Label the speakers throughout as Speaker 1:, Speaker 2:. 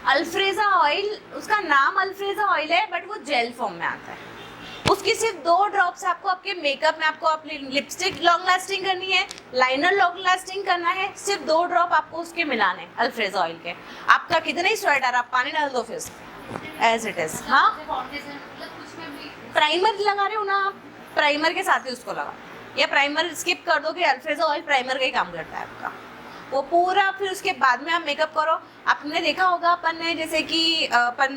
Speaker 1: अल्फ्रेजा oil, उसका नाम अल्फ्रेजा oil है बट वो जेल फॉर्म में आता है। उसकी सिर्फ 2 ड्रॉप्स आपको आपके मेकअप में, आपको अपनी लिपस्टिक लॉन्ग लास्टिंग करनी है, लाइनर लॉन्ग लास्टिंग करना है, सिर्फ 2 ड्रॉप आपको उसके मिलाने अल्फ्रेजा ऑयल के। आपका कितना ही स्वेटर, आप पानी डाल दो फिर एज इट इज। हाँ, प्राइमर लगा रहे हो ना आप, प्राइमर के साथ ही उसको लगा, या प्राइमर स्किप कर दो कि अल्फ्रेजा ऑयल प्राइमर का ही काम करता है आपका, वो पूरा। फिर उसके बाद में आप मेकअप करो। आपने देखा होगा अपन ने, जैसे कि अपन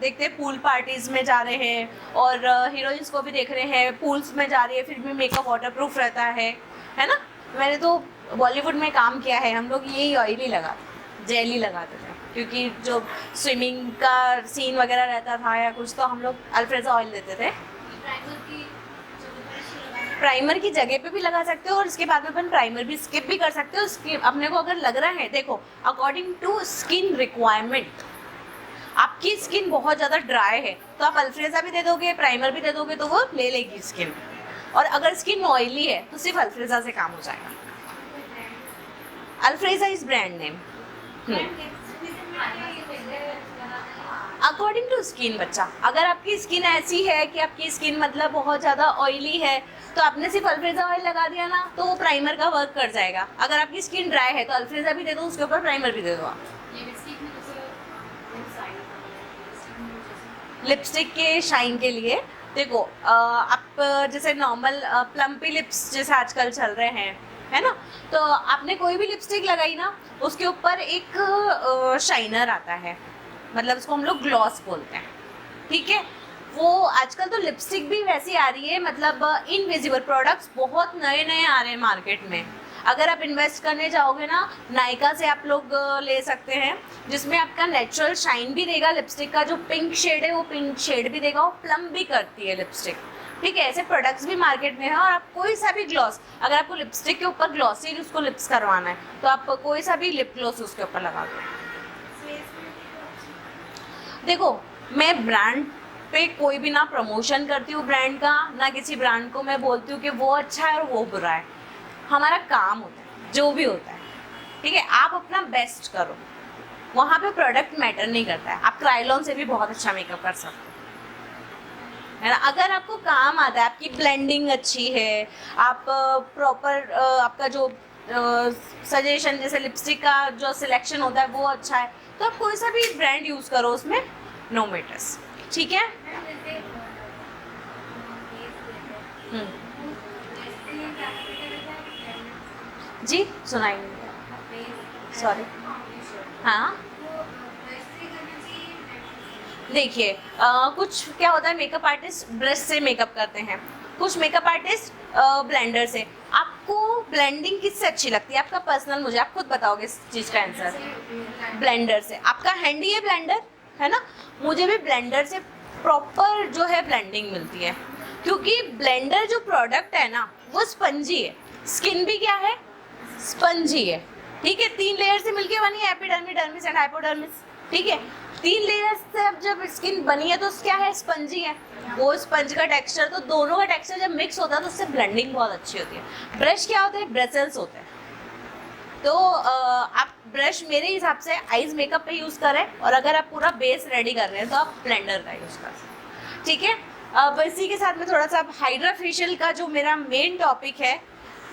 Speaker 1: देखते हैं पूल पार्टीज में जा रहे हैं और हीरोइंस को भी देख रहे हैं पूल्स में जा रही है, फिर भी मेकअप वाटरप्रूफ रहता है ना। मैंने तो बॉलीवुड में काम किया है, हम लोग यही ऑयल ही लगाते, जेल ही लगाते थे, क्योंकि जो स्विमिंग का सीन वगैरह रहता था या कुछ, तो हम लोग अल्फ्रेजा ऑयल देते थे। प्राइमर की जगह पे भी लगा सकते हो और इसके बाद में अपन प्राइमर भी स्किप भी कर सकते हो। उसके अपने को अगर लग रहा है, देखो अकॉर्डिंग टू स्किन रिक्वायरमेंट, आपकी स्किन बहुत ज़्यादा ड्राई है तो आप अल्फ्रेजा भी दे दोगे, प्राइमर भी दे दोगे, तो वो ले लेगी स्किन। और अगर स्किन ऑयली है तो सिर्फ अल्फ्रेजा से काम हो जाएगा। अल्फ्रेजा is brand name. According to skin बच्चा, अगर आपकी स्किन ऐसी है कि आपकी स्किन मतलब बहुत ज़्यादा ऑयली है तो आपने सिर्फ अल्फ्रेजा ऑयल लगा दिया ना, तो वो प्राइमर का वर्क कर जाएगा। अगर आपकी स्किन ड्राई है तो अल्फ्रेजा भी दे दो, उसके ऊपर प्राइमर भी दे दो आप। लिपस्टिक के शाइन के लिए देखो, आप जैसे नॉर्मल प्लम्पी लिप्स जैसे आजकल चल रहे हैं, है ना, तो आपने कोई भी लिपस्टिक लगाई ना, उसके ऊपर एक शाइनर आता है, मतलब उसको हम लोग ग्लॉस बोलते हैं, ठीक है। वो आजकल तो लिपस्टिक भी वैसी आ रही है, मतलब इनविजिबल प्रोडक्ट्स बहुत नए नए आ रहे हैं मार्केट में। अगर आप इन्वेस्ट करने जाओगे ना, नायका से आप लोग ले सकते हैं, जिसमें आपका नेचुरल शाइन भी देगा। लिपस्टिक का जो पिंक शेड है वो पिंक शेड भी देगा, वो प्लम भी करती है लिपस्टिक, ठीक है। ऐसे प्रोडक्ट्स भी मार्केट में है। और आप कोई सा भी ग्लॉस, अगर आपको लिपस्टिक के ऊपर ग्लॉसी उसको लिप्स करवाना है तो आप कोई सा भी लिप ग्लॉस उसके ऊपर लगा दो। देखो, मैं ब्रांड पे कोई भी ना प्रमोशन करती हूँ ब्रांड का, ना किसी ब्रांड को मैं बोलती हूँ कि वो अच्छा है और वो बुरा है। हमारा काम होता है जो भी होता है, ठीक है। आप अपना बेस्ट करो, वहाँ पे प्रोडक्ट मैटर नहीं करता है। आप क्राइलॉन से भी बहुत अच्छा मेकअप कर सकते हो, है ना। अगर आपको काम आता है, आपकी ब्लेंडिंग अच्छी है, आप प्रॉपर आपका जो सजेशन जैसे लिपस्टिक का जो सिलेक्शन होता है वो अच्छा है, तो आप कोई सा भी ब्रांड यूज़ करो, उसमें नो मैटर्स, ठीक है। जी सुनाइए, सॉरी। हाँ देखिए, कुछ क्या होता है, मेकअप आर्टिस्ट ब्रश से मेकअप करते हैं, कुछ मेकअप आर्टिस्ट ब्लेंडर से। आपको ब्लेंडिंग किससे अच्छी लगती है? आपका पर्सनल, मुझे आप खुद बताओगे इस चीज़ का आंसर। ब्लेंडर से। आपका हैंडी है ब्लेंडर, है ना। मुझे भी ब्लेंडर से प्रॉपर जो है ब्लेंडिंग मिलती है, क्योंकि ब्लेंडर जो प्रोडक्ट है ना वो स्पंजी है, स्किन भी क्या है, स्पंजी है, ठीक है। 3 लेयर से मिलके बनी है, एपिडर्मिस, डर्मिस एंड हाइपोडर्मिस, ठीक है। 3 लेयर से अब जब स्किन बनी है तो क्या है, स्पंजी है। वो स्पंज का टेक्सचर, तो दोनों का टेक्सचर जब मिक्स होता है तो उससे ब्लेंडिंग बहुत अच्छी होती है। ब्रश क्या होता है, ब्रसेल्स होते हैं। तो आप ब्रश मेरे हिसाब से आईज मेकअप पे यूज़ करें, और अगर आप पूरा बेस रेडी कर रहे हैं तो आप ब्लेंडर का यूज़ कर सकते हैं, ठीक है। अब इसी के साथ में थोड़ा सा हाइड्रा फेशियल का जो मेरा मेन टॉपिक है,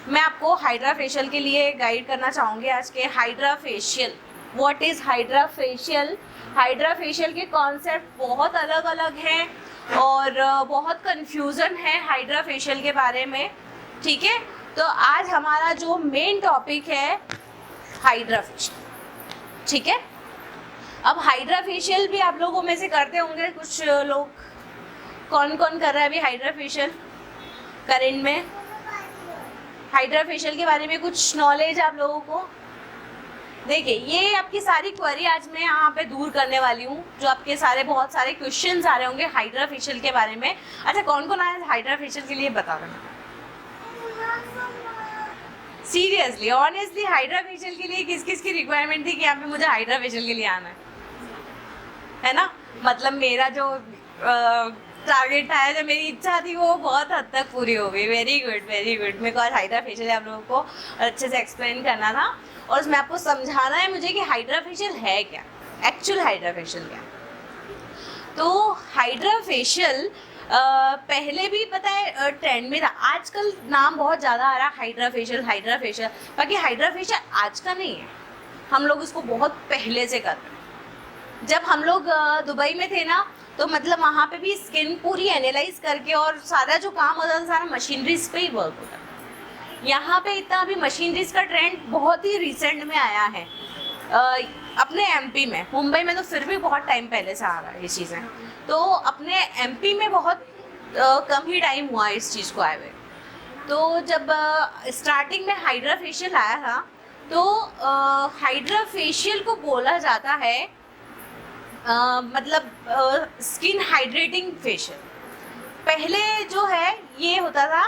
Speaker 1: मैं आपको हाइड्रा फेशियल के लिए गाइड करना चाहूँगी आज के। Hydra facial, what is hydra facial? Hydra facial के कॉन्सेप्ट बहुत अलग अलग हैं और बहुत कन्फ्यूज़न है हाइड्रा फेशियल के बारे में, ठीक है। तो आज हमारा जो मेन टॉपिक है हाइड्रा फेशियल, ठीक है। अब हाइड्रा फेशियल भी आप लोगों में से करते होंगे कुछ लोग। कौन कौन कर रहा है अभी हाइड्रा फेशियल करंट में? हाइड्रा फेशियल के बारे में कुछ नॉलेज आप लोगों को? देखिए, ये आपकी सारी क्वेरी आज मैं यहाँ पे दूर करने वाली हूँ, जो आपके सारे बहुत सारे क्वेश्चंस आ रहे होंगे हाइड्रा फेशियल के बारे में। अच्छा, कौन कौन आया हाइड्रा फेशियल के लिए बता देना। सीरियसली, ऑनेस्टली, हाइड्रा फेशियल के लिए किस किस की रिक्वायरमेंट थी कि यहाँ पे मुझे हाइड्रा फेशियल के लिए आना है ना। मतलब मेरा जो टारगेट था, जो मेरी इच्छा थी, वो बहुत हद तक पूरी हो गई। Very good, very good. मेरे को आज हाइड्रा फेशियल आप लोगों को अच्छे से एक्सप्लेन करना था और उसमें आपको समझाना है मुझे कि हाइड्रा फेशियल है क्या। एक्चुअल हाइड्रा फेशियल क्या है। तो हाइड्रा फेशियल पहले भी पता है ट्रेंड में था, आजकल नाम बहुत ज़्यादा आ रहा है हाइड्रा फेशियल हाइड्रा फेशियल। बाकी हाइड्रा फेशियल आज का नहीं है, हम लोग इसको बहुत पहले से कर रहे हैं। जब हम लोग दुबई में थे ना, तो मतलब वहाँ पे भी स्किन पूरी एनालाइज करके और सारा जो काम होता था सारा मशीनरीज पे ही वर्क होता था। यहाँ पे इतना अभी मशीनरीज का ट्रेंड बहुत ही रिसेंट में आया है। अपने एमपी में, मुंबई में तो फिर भी बहुत टाइम पहले से आ रहा है ये चीज़ें, तो अपने एमपी में बहुत कम ही टाइम हुआ इस चीज़ को आए हुए। तो जब स्टार्टिंग में हाइड्रा फेशियल आया था, तो हाइड्रा फेशियल को बोला जाता है मतलब स्किन हाइड्रेटिंग फेशियल। पहले जो है ये होता था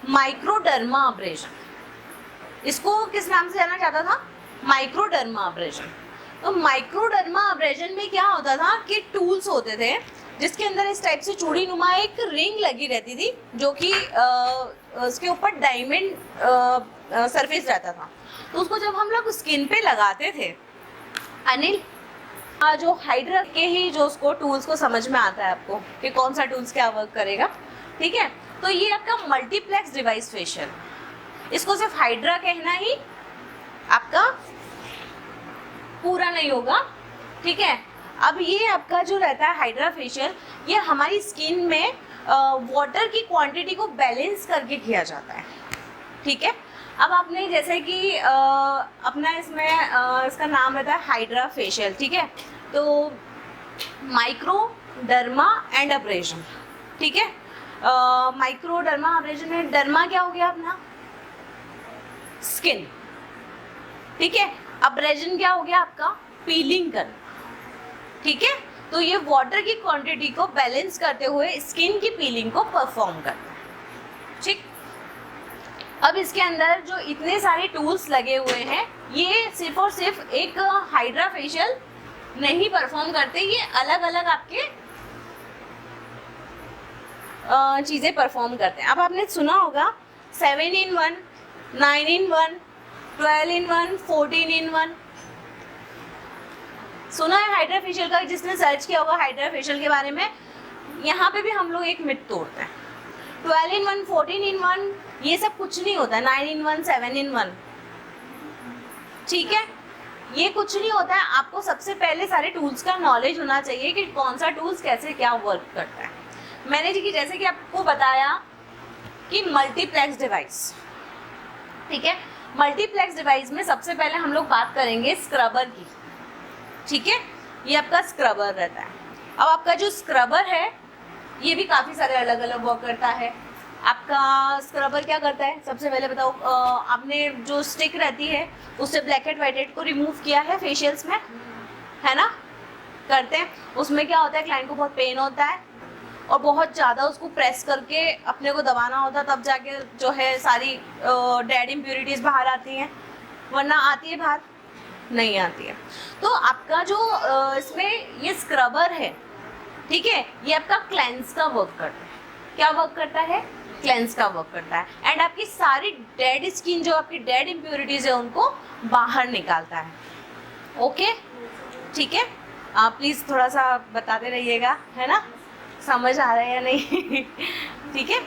Speaker 1: माइक्रोडर्मा अब्रेजन। इसको किस नाम से जाना जाता था? माइक्रोडर्मा अब्रेजन। तो माइक्रोडर्मा अब्रेजन में क्या होता था कि टूल्स होते थे जिसके अंदर इस टाइप से चूड़ी नुमा एक रिंग लगी रहती थी, जो कि उसके ऊपर डायमंड सरफेस रहता था। तो उसको जब हम लोग स्किन पे लगाते थे, अनिल जो हाइड्रा के ही जो उसको टूल्स को समझ में आता है आपको कि कौन सा टूल्स क्या वर्क करेगा, ठीक है। तो ये आपका मल्टीप्लेक्स डिवाइस फेशियल, इसको सिर्फ हाइड्रा कहना ही आपका पूरा नहीं होगा, ठीक है। अब ये आपका जो रहता है हाइड्रा फेशियल, ये हमारी स्किन में वाटर की क्वांटिटी को बैलेंस करके किया जाता है, ठीक है। अब आपने जैसे कि अपना इसमें इसका नाम रहता है हाइड्रा फेशियल, ठीक है। तो माइक्रोडर्मा एंड अब्रेजन, ठीक है। माइक्रोडर्मा अब्रेजन में डर्मा क्या हो गया अपना? स्किन, ठीक है। अब्रेजन क्या हो गया आपका? पीलिंग करना, ठीक है। तो ये वाटर की क्वांटिटी को बैलेंस करते हुए स्किन की पीलिंग को परफॉर्म करता है, ठीक। अब इसके अंदर जो इतने सारे टूल्स लगे हुए हैं, ये सिर्फ और सिर्फ एक हाइड्रा फेशियल नहीं परफॉर्म करते, ये अलग अलग आपके चीज़ें परफॉर्म करते हैं। अब आपने सुना होगा 7 in 1, 9 in 1, 12 in 1, 14 in 1। सुना है हाइड्रा फेशियल का? जिसने सर्च किया होगा हाइड्रा फेशियल के बारे में, यहाँ पे भी हम लोग एक मिथ तोड़ते हैं। 12 in 1, 14 in 1 ये सब कुछ नहीं होता है। 9 in 1, 7 in 1, ठीक है, ये कुछ नहीं होता है। आपको सबसे पहले सारे टूल्स का नॉलेज होना चाहिए कि कौन सा टूल्स कैसे क्या वर्क करता है। मैंने जी जैसे कि आपको बताया कि मल्टीप्लेक्स डिवाइस, ठीक है। मल्टीप्लेक्स डिवाइस में सबसे पहले हम लोग बात करेंगे स्क्रबर की, ठीक है। ये आपका स्क्रबर रहता है। अब आपका जो स्क्रबर है ये भी काफ़ी सारे अलग अलग वर्क करता है। आपका स्क्रबर क्या करता है? सबसे पहले बताओ, आपने जो स्टिक रहती है उससे ब्लैक हेड वाइट हेड को रिमूव किया है फेशियल्स में, है ना, करते हैं। उसमें क्या होता है, क्लाइंट को बहुत पेन होता है और बहुत ज़्यादा उसको प्रेस करके अपने को दबाना होता है, तब जाके जो है सारी डेड इम्प्योरिटीज़ बाहर आती हैं, वरना आती है बाहर? नहीं आती है। तो आपका जो इसमें ये स्क्रबर है, ठीक है, ये आपका क्लेंस का वर्क करता है। क्या वर्क करता है? क्लेंस का वर्क करता है। एंड आपकी सारी डेड स्किन, जो आपकी डेड इम्प्योरिटीज़ है, उनको बाहर निकालता है। ओके, ठीक है। आप प्लीज़ थोड़ा सा बताते रहिएगा, है ना, समझ आ रहा है या नहीं? ठीक है।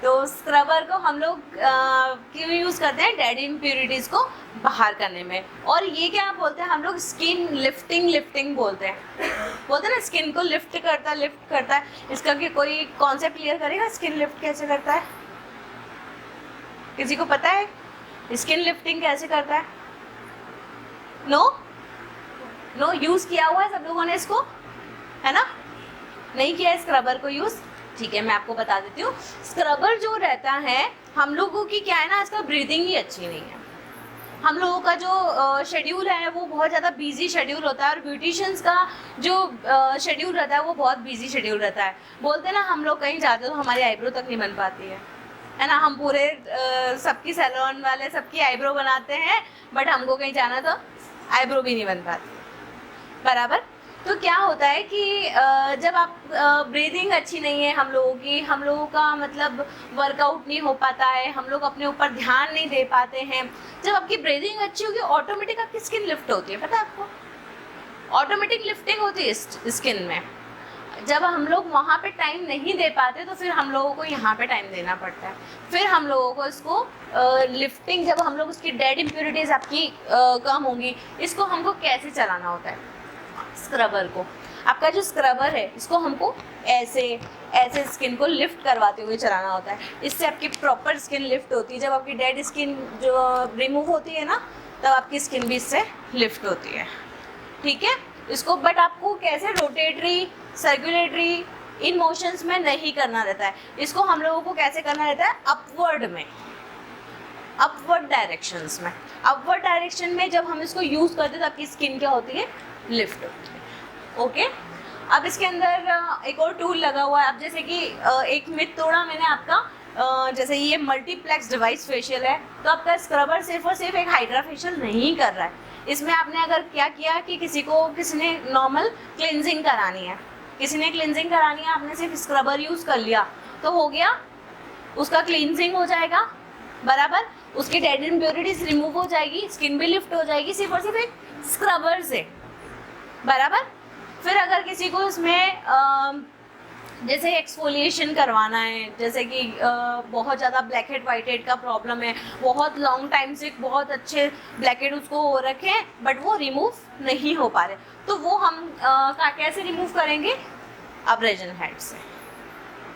Speaker 1: तो स्क्रबर को हम लोग क्यों यूज़ करते हैं? डेड इम्प्योरिटीज़ को बाहर करने में। और ये क्या बोलते हैं हम लोग? स्किन लिफ्टिंग बोलते हैं ना, स्किन को लिफ्ट करता है। इसका कि कोई कॉन्सेप्ट क्लियर करेगा, स्किन लिफ्ट कैसे करता है? किसी को पता है स्किन लिफ्टिंग कैसे करता है? नो यूज़ किया हुआ है सब लोगों ने इसको, है ना? नहीं किया स्क्रबर को यूज़, ठीक है, मैं आपको बता देती हूँ। स्क्रबर जो रहता है, हम लोगों की क्या है ना, आजकल ब्रीदिंग ही अच्छी नहीं है। हम लोगों का जो शेड्यूल है वो बहुत ज़्यादा बिजी शेड्यूल होता है, और ब्यूटिशियंस का जो शेड्यूल रहता है वो बहुत बिजी शेड्यूल रहता है। बोलते हैं ना, हम लोग कहीं जाते तो हमारी आईब्रो तक नहीं बन पाती है ना। हम पूरे सबकी सैलून वाले सबकी आईब्रो बनाते हैं, बट हमको कहीं जाना तो आईब्रो भी नहीं बन पाती बराबर। तो क्या होता है कि जब आप ब्रीदिंग अच्छी नहीं है हम लोगों का मतलब वर्कआउट नहीं हो पाता है, हम लोग अपने ऊपर ध्यान नहीं दे पाते हैं। जब आपकी ब्रीदिंग अच्छी होगी ऑटोमेटिक आपकी स्किन लिफ्ट होती है, पता है आपको? ऑटोमेटिक लिफ्टिंग होती है स्किन में। जब हम लोग वहाँ पे टाइम नहीं दे पाते तो फिर हम लोगों को यहाँ पे टाइम देना पड़ता है। फिर हम लोगों को इसको लिफ्टिंग, जब हम लोग उसकी डेड इम्प्योरिटीज़ आपकी कम होंगी, इसको हमको कैसे चलाना होता है, स्क्रबर को। आपका जो स्क्रबर है इसको हमको ऐसे ऐसे स्किन को लिफ्ट करवाते हुए चलाना होता है। इससे आपकी प्रॉपर स्किन लिफ्ट होती है। जब आपकी डेड स्किन जो रिमूव होती है ना, तब आपकी स्किन भी इससे लिफ्ट होती है। ठीक है, इसको बट आपको कैसे रोटेटरी, सर्कुलेटरी, इन मोशंस में नहीं करना रहता है। इसको हम लोगों को कैसे करना रहता है, अपवर्ड में, अपवर्ड डायरेक्शंस में। अपवर्ड डायरेक्शन में जब हम इसको यूज़ करते हैं तो आपकी स्किन क्या होती है, लिफ्ट होती है। ओके, अब इसके अंदर एक और टूल लगा हुआ है। अब जैसे कि एक मिथ तोड़ा मैंने आपका, जैसे ये मल्टीप्लेक्स डिवाइस फेशियल है, तो आपका स्क्रबर सिर्फ और सिर्फ एक हाइड्रा फेशियल नहीं कर रहा है। इसमें आपने अगर क्या किया कि किसी ने नॉर्मल क्लिनजिंग करानी है, किसी ने क्लिनजिंग करानी है, आपने सिर्फ स्क्रबर यूज़ कर लिया तो हो गया, उसका क्लिनजिंग हो जाएगा बराबर, उसकी डेड इम्प्योरिटीज रिमूव हो जाएगी, स्किन भी लिफ्ट हो जाएगी सिर्फ और सिर्फ एक स्क्रबर से बराबर। फिर अगर किसी को इसमें जैसे एक्सफोलिएशन करवाना है, जैसे कि बहुत ज़्यादा ब्लैक हेड वाइट हेड का प्रॉब्लम है, बहुत लॉन्ग टाइम से बहुत अच्छे ब्लैक हेड उसको हो रखे हैं बट वो रिमूव नहीं हो पा रहे, तो वो हम कैसे रिमूव करेंगे, अब्रेजन हेड से।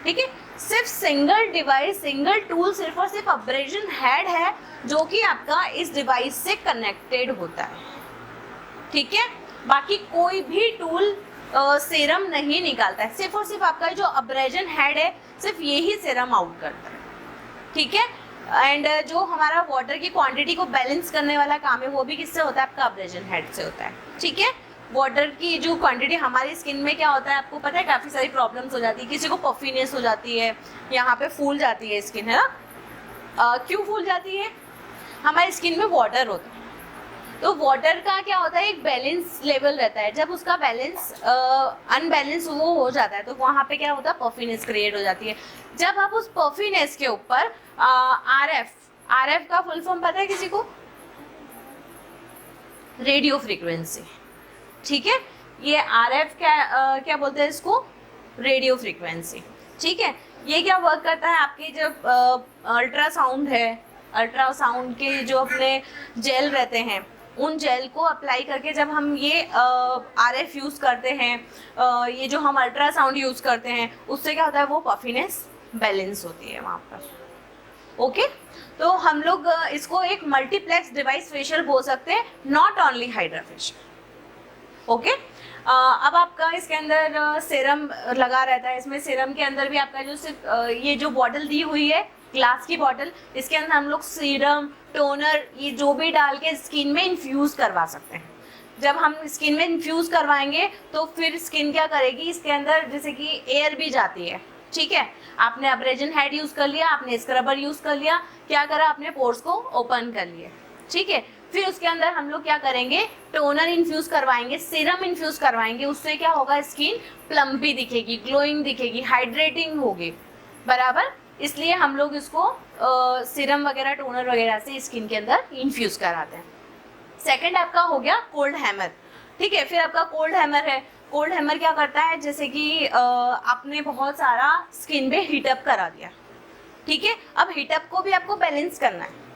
Speaker 1: ठीक है, सिर्फ सिंगल डिवाइस, सिंगल टूल सिर्फ और सिर्फ अब्रेजन हेड है जो कि आपका इस डिवाइस से कनेक्टेड होता है। ठीक है, बाकी कोई भी टूल सीरम नहीं निकालता है, सिर्फ और सिर्फ आपका जो अब्रेजन हेड है सिर्फ यही सीरम आउट करता है। ठीक है, एंड जो हमारा वाटर की क्वांटिटी को बैलेंस करने वाला काम है वो भी किससे होता है, आपका अब्रेजन हेड से होता है। ठीक है, वाटर की जो क्वांटिटी हमारी स्किन में क्या होता है आपको पता है, काफ़ी सारी प्रॉब्लम्स हो जाती है, किसी को पफीनेस हो जाती है, यहाँ पे फूल जाती है स्किन, है ना। क्यों फूल जाती है, हमारी स्किन में वाटर होता है, तो वाटर का क्या होता है, एक बैलेंस लेवल रहता है। जब उसका बैलेंस अनबैलेंस वो हो जाता है तो वहाँ पे क्या होता है, पफीनेस क्रिएट हो जाती है। जब आप उस पफीनेस के ऊपर आरएफ का फुल फॉर्म पता है किसी को, रेडियो फ्रीक्वेंसी। ठीक है, ये आरएफ क्या बोलते हैं इसको, रेडियो फ्रीक्वेंसी। ठीक है, ये क्या वर्क करता है, आपके जब अल्ट्रासाउंड है, अल्ट्रासाउंड के जो अपने जेल रहते हैं उन जेल को अप्लाई करके जब हम ये आरएफ यूज़ करते हैं, ये जो हम अल्ट्रासाउंड यूज़ करते हैं, उससे क्या होता है, वो पफीनेस बैलेंस होती है वहाँ पर। ओके, तो हम लोग इसको एक मल्टीप्लेक्स डिवाइस फेशियल बोल सकते हैं, not only hydra facial. Okay, अब आपका इसके अंदर सीरम लगा रहता है। इसमें सीरम के अंदर भी आपका जो सिर्फ ये जो बॉटल दी हुई है, ग्लास की बॉटल, इसके अंदर हम लोग सीरम, टोनर, ये जो भी डाल के स्किन में इन्फ्यूज़ करवा सकते हैं। जब हम स्किन में इन्फ्यूज़ करवाएंगे तो फिर स्किन क्या करेगी, इसके अंदर जैसे कि एयर भी जाती है। ठीक है, आपने अब्रेजन हेड यूज़ कर लिया, आपने स्क्रबर यूज़ कर लिया, क्या करा, आपने पोर्स को ओपन कर लिए। ठीक है, फिर उसके अंदर हम लोग क्या करेंगे, टोनर इन्फ्यूज़ करवाएंगे, सीरम इन्फ्यूज़ करवाएंगे, उससे क्या होगा, स्किन प्लम्पी दिखेगी, ग्लोइंग दिखेगी, हाइड्रेटिंग होगी बराबर। इसलिए हम लोग इसको सीरम वगैरह, टोनर वगैरह से स्किन के अंदर इन्फ्यूज़ कराते हैं। सेकंड आपका हो गया कोल्ड हैमर। ठीक है, फिर आपका कोल्ड हैमर है। कोल्ड हैमर क्या करता है, जैसे कि आपने बहुत सारा स्किन पे हीटअप करा दिया। ठीक है, अब हीटअप को भी आपको बैलेंस करना है,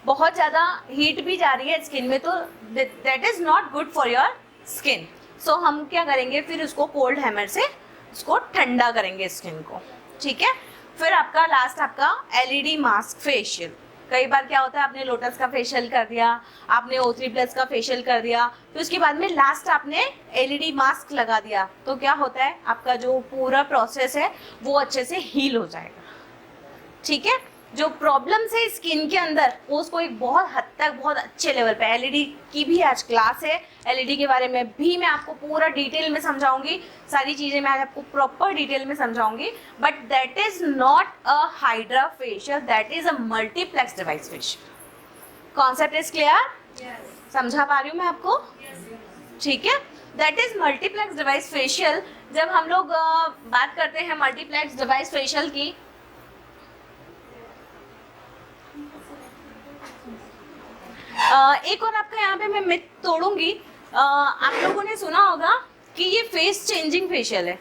Speaker 1: बहुत ज़्यादा हीट भी जा रही है स्किन में तो that is not good for your skin. So हम क्या करेंगे, फिर उसको कोल्ड हैमर से उसको ठंडा करेंगे स्किन को। ठीक है, फिर आपका लास्ट आपका एलईडी मास्क फेशियल। कई बार क्या होता है, आपने लोटस का फेशियल कर दिया, आपने O3+ का फेशियल कर दिया, फिर उसके बाद में लास्ट आपने एलईडी मास्क लगा दिया, तो क्या होता है, आपका जो पूरा प्रोसेस है वो अच्छे से हील हो जाएगा। ठीक है, जो प्रॉब्लम्स है स्किन के अंदर वो उसको एक बहुत हद तक, बहुत अच्छे लेवल पे, एलईडी की भी आज क्लास है, एलईडी के बारे में भी मैं आपको पूरा डिटेल में समझाऊंगी, सारी चीज़ें मैं आज आपको प्रॉपर डिटेल में समझाऊंगी। But that is not a hydra facial, that is a multiplex device facial. Concept is clear? समझा पा रही हूँ मैं आपको? ठीक है, that is multiplex device facial. जब हम लोग बात करते हैं मल्टीप्लेक्स डिवाइस फेशियल की, एक और आपका यहाँ पे मैं मिथ तोड़ूंगी आप लोगों ने सुना होगा कि ये फेस चेंजिंग फेशियल है,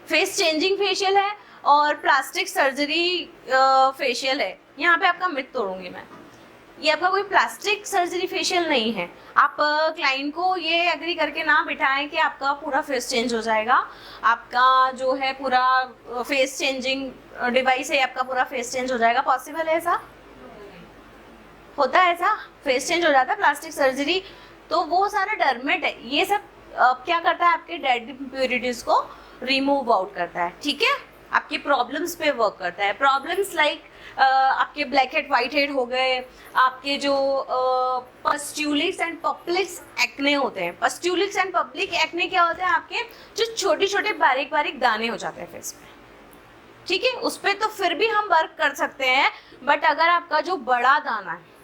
Speaker 1: फेस चेंजिंग फेशियल है और प्लास्टिक सर्जरी फेशियल है। यहाँ पे आपका मिथ तोड़ूंगी मैं, ये आपका कोई प्लास्टिक सर्जरी फेशियल नहीं है। आप क्लाइंट को ये एग्री करके ना बिठाएं कि आपका पूरा फेस चेंज हो जाएगा, आपका जो है पूरा फेस चेंजिंग डिवाइस है, आपका पूरा फेस चेंज हो जाएगा। पॉसिबल है ऐसा? होता है ऐसा? फेस चेंज हो जाता है प्लास्टिक सर्जरी? तो वो सारा डरमेट है, ये सब क्या करता है, आपके डेड इम्प्योरिटीज को रिमूव आउट करता है, ठीक है, आपकी प्रॉब्लम्स पे वर्क करता है। प्रॉब्लम्स लाइक आपके ब्लैक हेड व्हाइट हेड हो गए, आपके जो पस्ट्यूलिक्स एंड पब्लिक एक्ने होते हैं। पस्ट्यूलिक्स एंड पब्लिक एक्ने क्या होते हैं, आपके जो छोटे छोटे बारीक बारीक दाने हो जाते हैं फेस पे, ठीक है, उस पर तो फिर भी हम वर्क कर सकते हैं। बट अगर आपका जो बड़ा दाना है,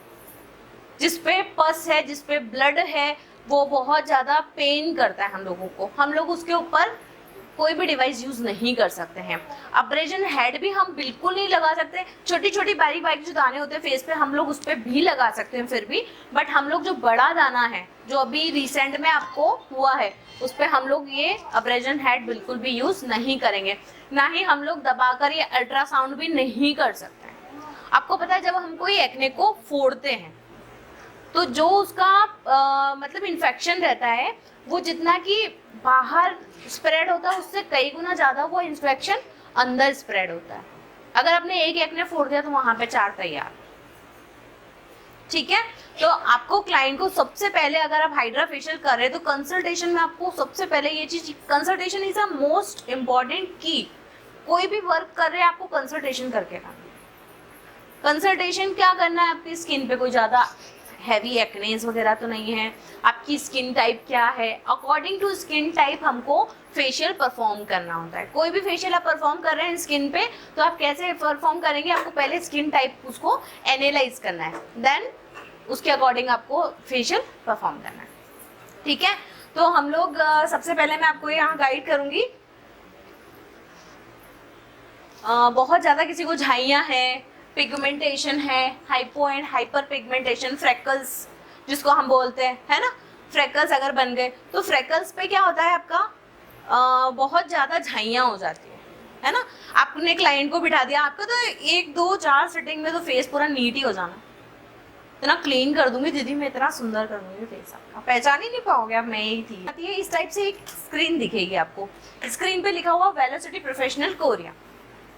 Speaker 1: जिसपे पस है, जिसपे ब्लड है, वो बहुत ज़्यादा पेन करता है हम लोगों को, हम लोग उसके ऊपर कोई भी डिवाइस यूज नहीं कर सकते हैं। अब्रेजन हेड भी हम बिल्कुल नहीं लगा सकते। छोटी छोटी बारीक बारीक जो दाने होते हैं फेस पे, हम लोग उस पर भी लगा सकते हैं फिर भी, बट हम लोग जो बड़ा दाना है जो अभी रिसेंट में आपको हुआ है, उस पर हम लोग ये अब्रेजन हेड बिल्कुल भी यूज नहीं करेंगे। ना ही हम लोग दबाकर ये अल्ट्रासाउंड भी नहीं कर सकते हैं। आपको पता है जब हम कोई एक्ने को फोड़ते हैं तो जो उसका मतलब इन्फेक्शन रहता है, वो जितना कि बाहर स्प्रेड होता है उससे कई गुना ज़्यादा वो इन्फेक्शन अंदर स्प्रेड होता है। अगर आपने एक एक्ने फोड़ दिया तो वहाँ पे 4 तैयार, ठीक है। तो आपको क्लाइंट को सबसे पहले, अगर आप हाइड्रा फेशियल कर रहे हैं तो कंसल्टेशन में आपको सबसे पहले ये चीज़, consultation is a most important की। कोई भी वर्क कर रहे हैं आपको कंसल्टेशन करके करना। कंसल्टेशन क्या करना है, आपकी स्किन पे कोई ज़्यादा हैवी एक्नेस वगैरह तो नहीं है, आपकी स्किन टाइप क्या है, अकॉर्डिंग टू स्किन टाइप हमको फेशियल परफॉर्म करना होता है। कोई भी फेशियल आप परफॉर्म कर रहे हैं स्किन पे, तो आप कैसे परफॉर्म करेंगे, आपको पहले स्किन टाइप उसको एनालाइज करना है, देन उसके अकॉर्डिंग आपको फेशियल परफॉर्म करना है, ठीक है। तो हम लोग सबसे पहले मैं आपको यहाँ गाइड करूँगी। बहुत ज़्यादा किसी को झाइयाँ हैं, पिगमेंटेशन है, hypo and hyper pigmentation, freckles जिसको हम बोलते हैं, है ना, फ्रेकल्स अगर बन गए तो फ्रेकल्स पे क्या होता है, आपका बहुत ज़्यादा झाइयाँ हो जाती है ना। आपने क्लाइंट को बिठा दिया, आपका तो 1 2 4 सिटिंग में तो फेस पूरा नीट ही हो जाना, इतना क्लीन कर दूंगी दीदी मैं, इतना सुंदर कर दूंगी फेस, आपका पहचान ही नहीं पाओगे आप, मैं ही थी। इस टाइप से एक स्क्रीन दिखेगी आपको, स्क्रीन पे लिखा हुआ वेलोसिटी प्रोफेशनल कोरिया,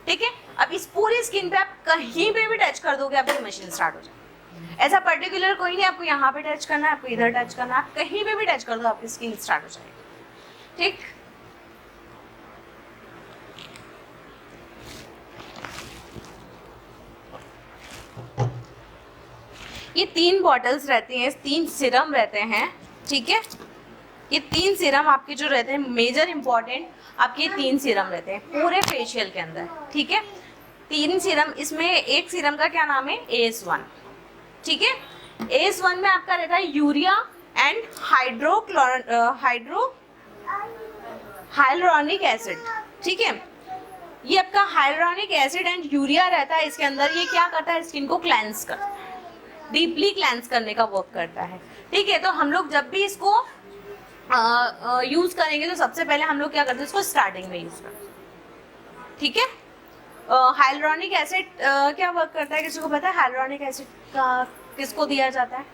Speaker 1: ठीक है। अब इस पूरी स्किन पे आप कहीं पे भी टच कर दोगे आपकी मशीन स्टार्ट हो जाएगी। ऐसा पर्टिकुलर कोई नहीं, आपको यहाँ पे टच करना है, आपको इधर टच करना है, आप कहीं पे भी टच कर दो आपकी स्किन स्टार्ट हो जाएगी, ठीक। ये 3 बॉटल्स रहती हैं, 3 सिरम रहते हैं, ठीक है। ये 3 सिरम आपके जो रहते हैं मेजर इंपॉर्टेंट, आपके 3 सिरम रहते हैं पूरे फेशियल के अंदर, ठीक है। 3 सिरम, इसमें एक सिरम का क्या नाम है, AS1, ठीक है। AS1 में आपका रहता है यूरिया एंड हाइलुरोनिक एसिड, ठीक है। ये आपका हाइलुरोनिक एसिड एंड यूरिया रहता है इसके अंदर। ये क्या करता है, स्किन को क्लेंस करता है, डीपली क्लेंस करने का वर्क करता है, ठीक है। तो हम लोग जब भी इसको यूज करेंगे तो सबसे पहले हम लोग क्या करते हैं, इसको स्टार्टिंग में यूज करते हैं, ठीक है। हाइलुरोनिक एसिड क्या वर्क करता है, किसी को पता है हाइलुरोनिक एसिड का किसको दिया जाता है,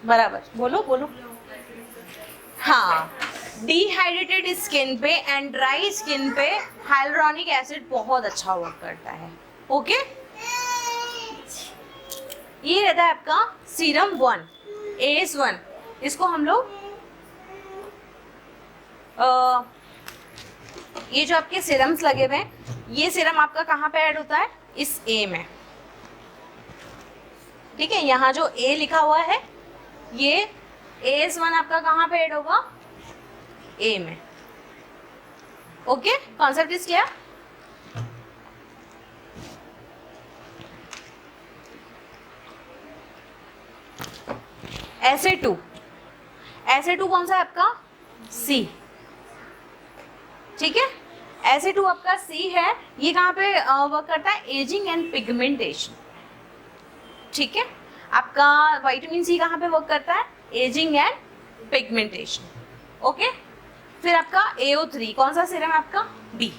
Speaker 1: बराबर बोलो बोलो। हाँ, डिहाइड्रेटेड स्किन पे एंड ड्राई स्किन पे हाइलुरोनिक एसिड बहुत अच्छा वर्क करता है, ओके। ये रहता है आपका सीरम 1, AS1। इसको हम लोग ये जो आपके सिरम्स लगे हुए हैं, ये सिरम आपका कहाँ पे ऐड होता है, इस A में, ठीक है। यहाँ जो A लिखा हुआ है, ये AS1 आपका कहाँ पे ऐड होगा, A में, okay. Concept is clear. SA2 कौन सा है आपका, C, ठीक है। SA2 आपका C है। ये कहाँ पे वर्क करता है, एजिंग एंड पिगमेंटेशन, ठीक है। आपका विटामिन सी कहाँ पे वर्क करता है? Ageing and pigmentation. ओके, फिर आपका AO3 कौन सा सीरम है आपका? बी।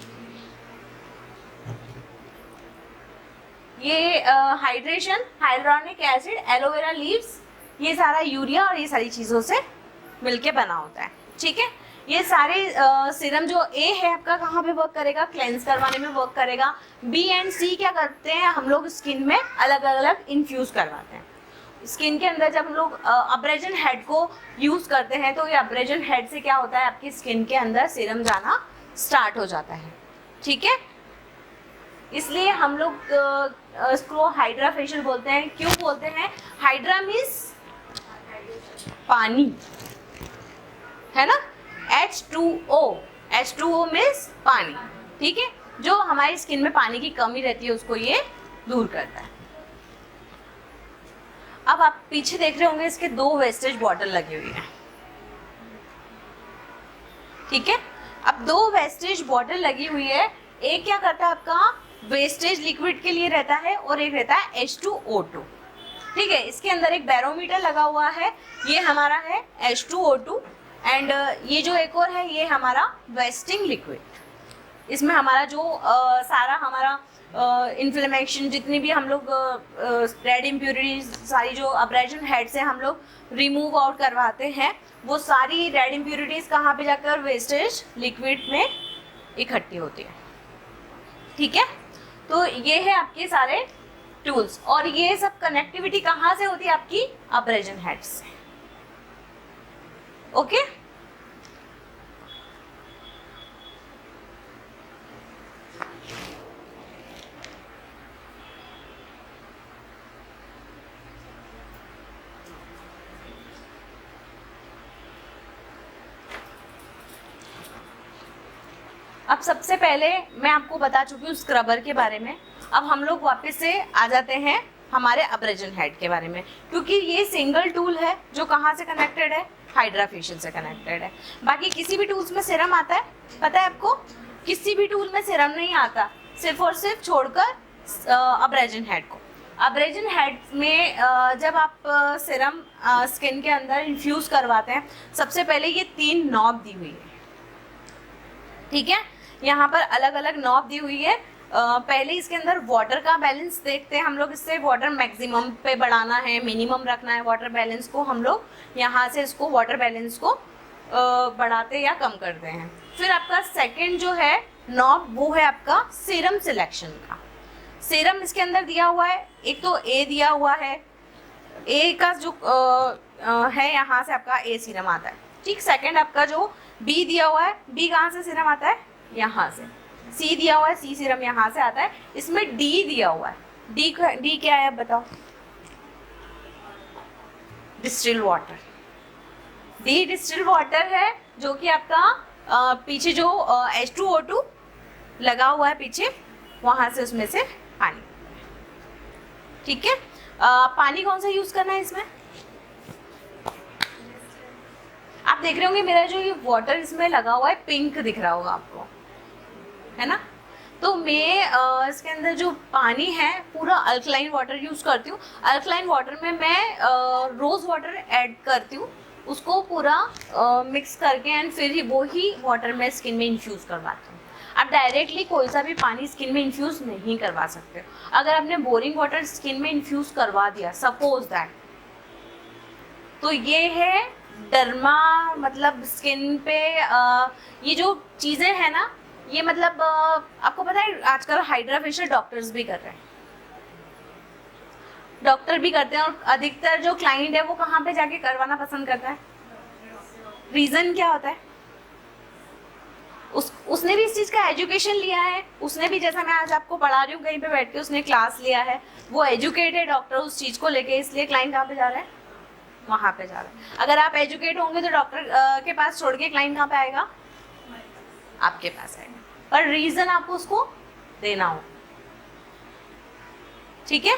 Speaker 1: ये hydration, hydronic acid, aloe vera leaves, ये सारा यूरिया और ये सारी चीज़ों से मिलके बना होता है। ठीक है, ये सारे सीरम जो ए है आपका कहाँ पे वर्क करेगा? क्लेंस करवाने में वर्क करेगा। बी एंड सी क्या करते हैं? हम लोग स्किन में अलग अलग इन्फ्यूज़ करवाते हैं। स्किन के अंदर जब हम लोग अब्रेजन हेड को यूज़ करते हैं तो ये अब्रेजन हेड से क्या होता है? आपकी स्किन के अंदर सीरम जाना स्टार्ट हो जाता है। ठीक है, इसलिए हम लोग इसको हाइड्रा फेशियल बोलते हैं। क्यों बोलते हैं? हाइड्रा मीन्स पानी, है ना? H2O, H2O मीन्स पानी। ठीक है, जो हमारी स्किन में पानी की कमी रहती है उसको ये दूर करता है। अब आप पीछे देख रहे होंगे इसके 2 वेस्टेज बॉटल लगी हुई है। ठीक है, अब 2 वेस्टेज बॉटल लगी हुई है। एक क्या करता है आपका? वेस्टेज लिक्विड के लिए रहता है और एक रहता है H2O2। ठीक है, इसके अंदर एक बैरोमीटर लगा हुआ है, ये हमारा है H2O2 एंड ये जो एक और है ये हमारा वेस्टिंग लिक्विड। इसमें हमारा जो सारा हमारा इन्फ्लेमेशन, जितनी भी हम लोग रेड इम्प्योरिटीज, सारी जो अब्रेजन हेड से हम लोग रिमूव आउट करवाते हैं, वो सारी रेड इम्प्योरिटीज कहाँ पे जाकर? वेस्टेज लिक्विड में इकट्ठी होती है। ठीक है, तो ये है आपके सारे टूल्स और ये सब कनेक्टिविटी कहाँ से होती है? आपकी अब्रेजन हेड से। ओके, अब सबसे पहले मैं आपको बता चुकी हूँ स्क्रबर के बारे में। अब हम लोग वापस से आ जाते हैं हमारे अब्रेजन हेड के बारे में, क्योंकि ये सिंगल टूल है जो कहाँ से कनेक्टेड है? हाइड्रा फेशियल से कनेक्टेड है। बाकी किसी भी टूल्स में सीरम आता है, पता है आपको? किसी भी टूल में सीरम नहीं आता, सिर्फ और सिर्फ छोड़कर अब्रेजन हेड को। अब्रेजन हेड में जब आप सीरम स्किन के अंदर इन्फ्यूज़ करवाते हैं, सबसे पहले ये 3 नॉब दी हुई है। ठीक है, यहाँ पर अलग अलग नॉब दी हुई है। पहले इसके अंदर वाटर का बैलेंस देखते हैं हम लोग। इससे वाटर मैक्सिमम पे बढ़ाना है, मिनिमम रखना है वाटर बैलेंस को। हम लोग यहाँ से इसको वाटर बैलेंस को बढ़ाते या कम करते हैं। फिर आपका सेकंड जो है नॉब, वो है आपका सीरम सिलेक्शन का। सीरम इसके अंदर दिया हुआ है, एक तो ए दिया हुआ है, ए का जो है यहाँ से आपका ए सीरम आता है। ठीक, सेकंड आपका जो बी दिया हुआ है, बी कहाँ से सीरम आता है? यहाँ से। सी दिया हुआ है, सी सीरम यहाँ से आता है। इसमें डी दिया हुआ है, डी क्या है अब बताओ? Distil water. D distil water है, जो कि आपका पीछे जो H2O2 लगा हुआ है पीछे, वहां से उसमें से पानी। ठीक है, पानी कौन सा यूज करना है इसमें? आप देख रहे होंगे मेरा जो ये वाटर इसमें लगा हुआ है पिंक दिख रहा होगा आपको, है ना? तो मैं इसके अंदर जो पानी है पूरा अल्कलाइन वाटर यूज करती हूँ। अल्कलाइन वाटर में मैं रोज वाटर ऐड करती हूँ, उसको पूरा मिक्स करके एंड फिर ही वो ही वाटर में स्किन में इन्फ्यूज़ करवाती हूँ। आप डायरेक्टली कोई सा भी पानी स्किन में इन्फ्यूज़ नहीं करवा सकते। अगर आपने बोरिंग वाटर स्किन में इन्फ्यूज़ करवा दिया, सपोज दैट, तो ये है डर्मा, मतलब स्किन पे ये जो चीज़ें हैं ना, ये मतलब आपको पता है आजकल हाइड्रा फेशियल डॉक्टर्स भी कर रहे हैं, डॉक्टर भी करते हैं। और अधिकतर जो क्लाइंट है वो कहाँ पे जाके करवाना पसंद करता है? रीज़न क्या होता है? उसने भी इस चीज़ का एजुकेशन लिया है, उसने भी, जैसा मैं आज आपको पढ़ा रही हूँ कहीं पे बैठ के, उसने क्लास लिया है, वो एजुकेटेड डॉक्टर उस चीज़ को लेके, इसलिए क्लाइंट कहाँ पे जा रहा है? वहाँ पे जा रहा है। अगर आप एजुकेट होंगे तो डॉक्टर के पास छोड़ के क्लाइंट कहाँ पे आएगा? आपके पास आएगा, पर रीज़न आपको उसको देना हो। ठीक है,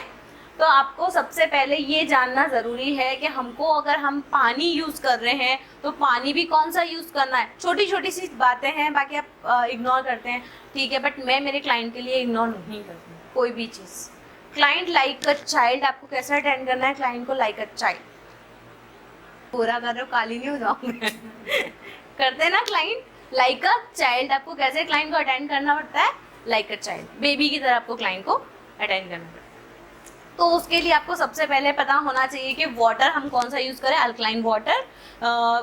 Speaker 1: तो आपको सबसे पहले ये जानना ज़रूरी है कि हमको, अगर हम पानी यूज़ कर रहे हैं तो पानी भी कौन सा यूज़ करना है। छोटी छोटी सी बातें हैं, बाकी आप इग्नोर करते हैं, ठीक है, बट मैं मेरे क्लाइंट के लिए इग्नोर नहीं करती कोई भी चीज़। क्लाइंट लाइक अ चाइल्ड, आपको कैसा अटेंड करना है क्लाइंट को? Like a child. पूरा कर रहे हो, काली नहीं हो जाओगे करते हैं ना क्लाइंट लाइक अ चाइल्ड, आपको कैसे क्लाइंट को अटेंड करना पड़ता है? लाइक अ चाइल्ड, बेबी की तरह आपको क्लाइंट को अटेंड करना पड़ता है। तो उसके लिए आपको सबसे पहले पता होना चाहिए कि वाटर हम कौन सा यूज़ करें, अल्कलाइन वाटर।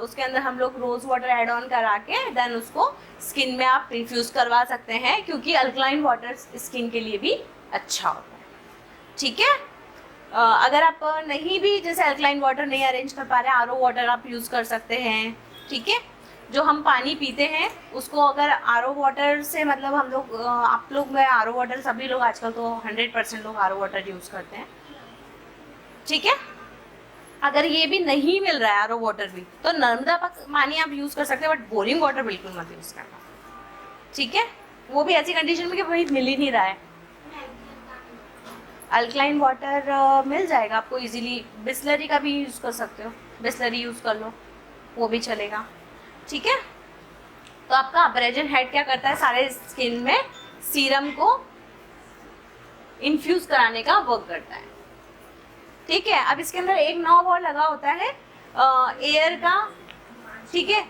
Speaker 1: उसके अंदर हम लोग रोज़ वाटर ऐड ऑन करा के देन उसको स्किन में आप इन्फ्यूज़ करवा सकते हैं, क्योंकि अल्कलाइन वाटर स्किन के लिए भी अच्छा होता है। ठीक है, अगर आप नहीं भी जैसे अल्कलाइन वाटर नहीं अरेंज कर पा रहे हैं, आरओ वाटर आप यूज़ कर सकते हैं। ठीक है, जो हम पानी पीते हैं उसको अगर आरओ वाटर से, मतलब हम लोग आप लोग में आरओ वाटर, सभी लोग आजकल तो 100% लोग आरओ वाटर यूज़ करते हैं। ठीक है, अगर ये भी नहीं मिल रहा है आरओ वाटर भी, तो नर्मदा पानी आप यूज़ कर सकते हैं, बट बोरिंग वाटर बिल्कुल मत यूज़ करना। ठीक है, वो भी ऐसी कंडीशन में कि भाई मिल ही नहीं रहा है। अल्कलाइन वाटर मिल जाएगा आपको इजीली, बिस्लरी का भी यूज़ कर सकते हो, बिस्लरी यूज़ कर लो, वो भी चलेगा। ठीक है, तो आपका अब्रेजन हेड क्या करता है, सारे स्किन में सीरम को इन्फ्यूज़ कराने का वर्क करता है। ठीक है, अब इसके अंदर एक नॉब और लगा होता है एयर का। ठीक है,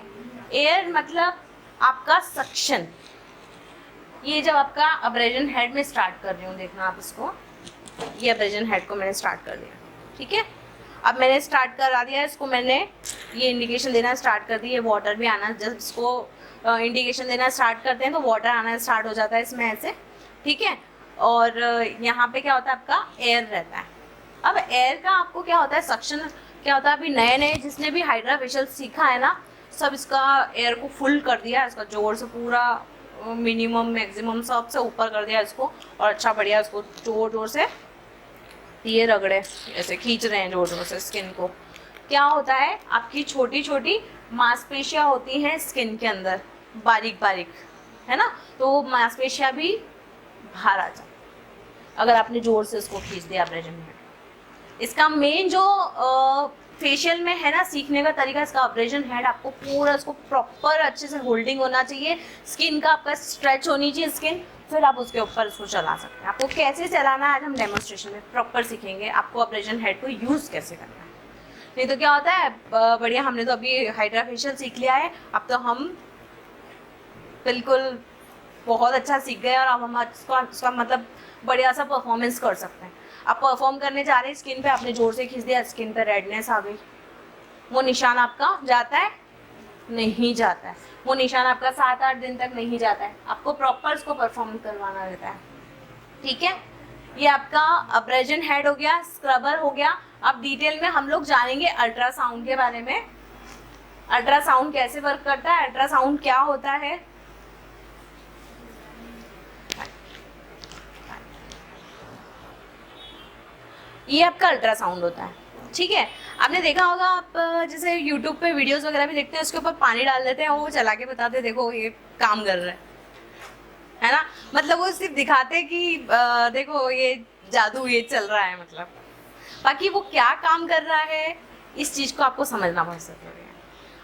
Speaker 1: एयर मतलब आपका सक्शन। ये जब आपका अब्रेजन हेड में स्टार्ट कर रही हूँ, देखना आप इसको, ये अब्रेजन हेड को मैंने स्टार्ट कर दिया। ठीक है, अब मैंने स्टार्ट करा दिया इसको, मैंने ये इंडिकेशन देना स्टार्ट कर दी, ये वाटर भी आना, जब इसको इंडिकेशन देना स्टार्ट करते हैं तो वाटर आना स्टार्ट हो जाता है इसमें ऐसे। ठीक है, और यहाँ पे क्या होता है, आपका एयर रहता है। अब एयर का आपको क्या होता है, सक्शन क्या होता है, अभी नए नए जिसने भी हाइड्रा फेशियल सीखा है ना, सब इसका एयर को फुल कर दिया, इसका जोर से पूरा मिनिमम मैक्सिमम सबसे ऊपर कर दिया इसको, और अच्छा बढ़िया इसको जोर जोर से ये रगड़े, ऐसे खींच रहे हैं जोर जोर से स्किन को। क्या होता है, आपकी छोटी छोटी मांसपेशियाँ होती हैं स्किन के अंदर, बारीक बारीक, है ना, तो वो मांसपेशियाँ भी बाहर आ जाए अगर आपने जोर से इसको खींच दिया अब्रेजन में। इसका मेन जो फेशियल में है ना सीखने का तरीका, इसका अब्रेजन हेड आपको पूरा इसको प्रॉपर अच्छे से होल्डिंग होना चाहिए, स्किन का आपका स्ट्रेच होनी चाहिए स्किन, फिर आप उसके ऊपर इसको चला सकते हैं। आपको कैसे चलाना है आज हम डेमोन्स्ट्रेशन में प्रॉपर सीखेंगे, आपको अब्रेजन हेड को यूज़ कैसे करना है। नहीं तो क्या होता है, बढ़िया हमने तो अभी हाइड्रा फेशियल सीख लिया है, अब तो हम बिल्कुल बहुत अच्छा सीख गए और अब हम इसका मतलब बढ़िया सा परफॉर्मेंस कर सकते हैं। आप परफॉर्म करने जा रहे हैं स्किन पे, आपने जोर से खींच दिया, स्किन पे रेडनेस आ गई, वो निशान आपका जाता है? नहीं जाता है, वो निशान आपका 7-8 दिन तक नहीं जाता है, आपको प्रॉपर इसको परफॉर्म करवाना रहता है। ठीक है, ये आपका अब्रेजन हेड हो गया, स्क्रबर हो गया। अब डिटेल में हम लोग जानेंगे अल्ट्रासाउंड के बारे में, अल्ट्रासाउंड कैसे वर्क करता है, अल्ट्रासाउंड क्या होता है। ये आपका अल्ट्रासाउंड होता है। ठीक है, आपने देखा होगा, आप जैसे यूट्यूब पे वीडियोस वगैरह भी देखते हैं, उसके ऊपर पानी डाल देते हैं, वो चला के बताते हैं देखो ये काम कर रहा है ना, मतलब वो सिर्फ दिखाते कि देखो ये जादू ये चल रहा है, मतलब बाकी वो क्या काम कर रहा है इस चीज़ को आपको समझना बहुत जरूरी है।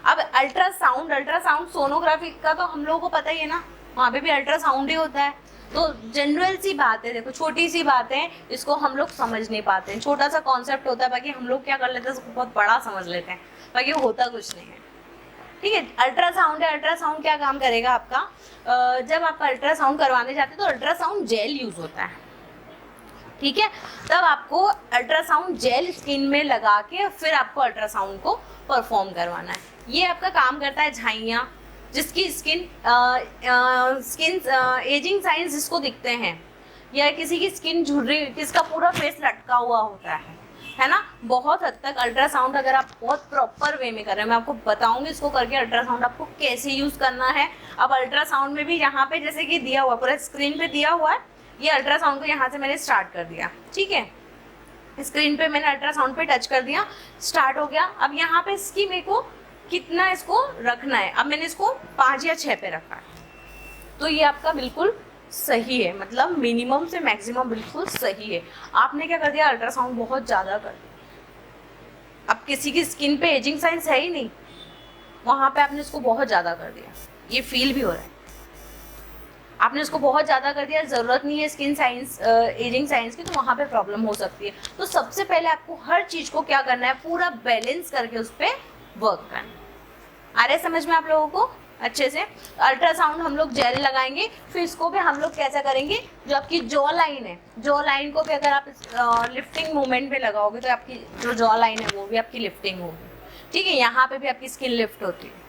Speaker 1: अब अल्ट्रासाउंड सोनोग्राफी का तो हम लोगों को पता ही है ना, वहाँ पे भी अल्ट्रासाउंड ही होता है। तो जनरल सी बात है, देखो छोटी सी बात है, इसको हम लोग समझ नहीं पाते हैं, छोटा सा कॉन्सेप्ट होता है, बाकी हम लोग क्या कर लेते हैं उसको बहुत बड़ा समझ लेते हैं, बाकी वो होता कुछ नहीं है। ठीक है, अल्ट्रासाउंड है, अल्ट्रासाउंड क्या काम करेगा आपका, जब आप अल्ट्रासाउंड करवाने जाते हैं तो अल्ट्रासाउंड जेल यूज़ होता है। ठीक है, तब आपको अल्ट्रासाउंड जेल स्किन में लगा के फिर आपको अल्ट्रासाउंड को परफॉर्म करवाना है। ये आपका काम करता है झाइयाँ, जिसकी स्किन एजिंग साइंस जिसको दिखते हैं, या किसी की स्किन झुर्री, किसका पूरा फेस लटका हुआ होता है ना, बहुत हद तक अल्ट्रासाउंड अगर आप बहुत प्रॉपर वे में कर रहे हैं, मैं आपको बताऊंगी इसको करके अल्ट्रासाउंड आपको कैसे यूज़ करना है। अब अल्ट्रासाउंड में भी यहाँ पे जैसे कि दिया हुआ, पूरा स्क्रीन पे दिया हुआ है, ये अल्ट्रासाउंड को यहाँ से मैंने स्टार्ट कर दिया। ठीक है, स्क्रीन पे मैंने अल्ट्रासाउंड पे टच कर दिया, स्टार्ट हो गया। अब यहाँ पे इसकी मेरे को कितना इसको रखना है, अब मैंने इसको 5 या 6 पे रखा है, तो ये आपका बिल्कुल सही है, मतलब मिनिमम से मैक्सिमम बिल्कुल सही है। आपने क्या कर दिया, अल्ट्रासाउंड बहुत ज़्यादा कर दिया। अब किसी की स्किन पे एजिंग साइंस है ही नहीं, वहाँ पे आपने इसको बहुत ज़्यादा कर दिया, ये फील भी हो रहा है। आपने उसको बहुत ज़्यादा कर दिया, ज़रूरत नहीं है स्किन साइंस एजिंग साइंस की, तो वहाँ पे प्रॉब्लम हो सकती है। तो सबसे पहले आपको हर चीज़ को क्या करना है, पूरा बैलेंस करके उस पर वर्क करना। आ रहा है समझ में आप लोगों को अच्छे से? अल्ट्रासाउंड हम लोग जेल लगाएंगे, फिर इसको भी हम लोग कैसा करेंगे, जो आपकी जॉ लाइन है, जॉ लाइन को भी अगर आप लिफ्टिंग मूवमेंट पे लगाओगे तो आपकी जो जॉ लाइन है वो भी आपकी लिफ्टिंग होगी। ठीक है, यहाँ पे भी आपकी स्किन लिफ्ट होती है।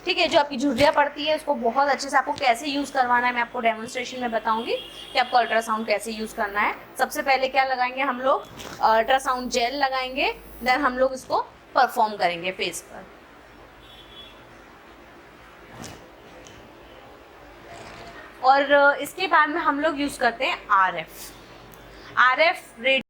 Speaker 1: ठीक है, जो आपकी झुर्रियाँ पड़ती है उसको बहुत अच्छे से आपको कैसे यूज़ करवाना है, मैं आपको डेमोन्स्ट्रेशन में बताऊंगी कि आपको अल्ट्रासाउंड कैसे यूज़ करना है। सबसे पहले क्या लगाएंगे हम लोग, अल्ट्रासाउंड जेल लगाएंगे, देन हम लोग इसको परफॉर्म करेंगे फेस पर। और इसके बाद में हम लोग यूज़ करते हैं RF रेडियो